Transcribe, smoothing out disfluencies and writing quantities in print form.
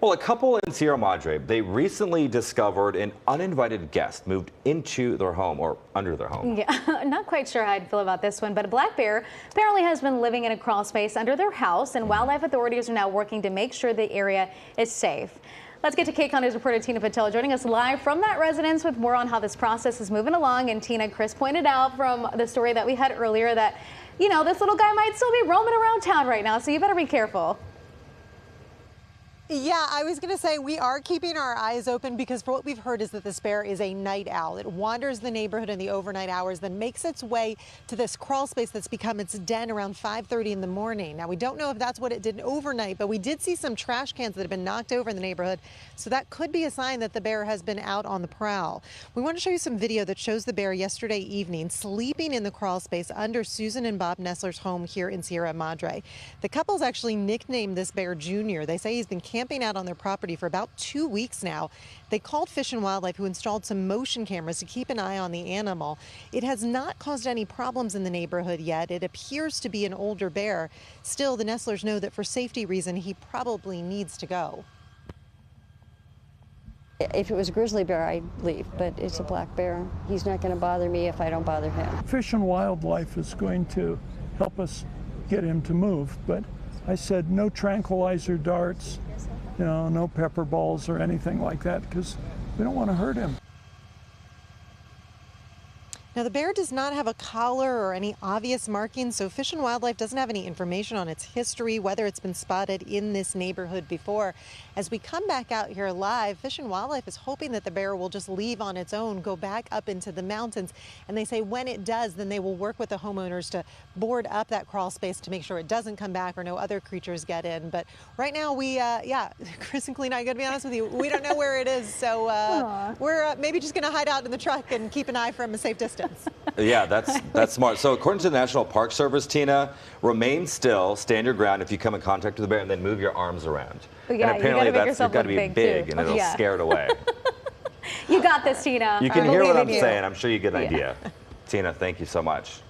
Well, a couple in Sierra Madre, they recently discovered an uninvited guest moved into their home or under their home. Yeah, not quite sure how I'd feel about this one, but a black bear apparently has been living in a crawl space under their house, and wildlife authorities are now working to make sure the area is safe. Let's get to KCON News reporter Tina Patel joining us live from that residence with more on how this process is moving along. And Tina, Chris pointed out from the story that we had earlier that, you know, this little guy might still be roaming around town right now, so you better be careful. Yeah, I was going to say we are keeping our eyes open because for what we've heard is that this bear is a night owl. It wanders the neighborhood in the overnight hours, then makes its way to this crawl space that's become its den around 5:30 in the morning. Now, we don't know if that's what it did overnight, but we did see some trash cans that have been knocked over in the neighborhood. So that could be a sign that the bear has been out on the prowl. We want to show you some video that shows the bear yesterday evening sleeping in the crawl space under Susan and Bob Nessler's home here in Sierra Madre. The couple's actually nicknamed this bear Junior. They say he's been camping out on their property for about 2 weeks now. They called Fish and Wildlife, who installed some motion cameras to keep an eye on the animal. It has not caused any problems in the neighborhood yet. It appears to be an older bear. Still, the Nestlers know that for safety reason, he probably needs to go. If it was a grizzly bear, I'd leave, but it's a black bear. He's not going to bother me if I don't bother him. Fish and Wildlife is going to help us get him to move, but I said no tranquilizer darts, you know, no pepper balls or anything like that, because we don't want to hurt him. Now, the bear does not have a collar or any obvious markings, so Fish and Wildlife doesn't have any information on its history, whether it's been spotted in this neighborhood before. As we come back out here live, Fish and Wildlife is hoping that the bear will just leave on its own, go back up into the mountains. And they say when it does, then they will work with the homeowners to board up that crawl space to make sure it doesn't come back or no other creatures get in. But right now, Chris and Clean, I got to be honest with you, we don't know where it is. So we're maybe just going to hide out in the truck and keep an eye from a safe distance. Yeah, that's smart. So according to the National Park Service, Tina, remain still, stand your ground if you come in contact with the bear, and then move your arms around. Yeah, and apparently you've got to be big and it'll scare it away. You got this, Tina. You can hear what I'm saying. I'm sure you get an idea. Tina, thank you so much.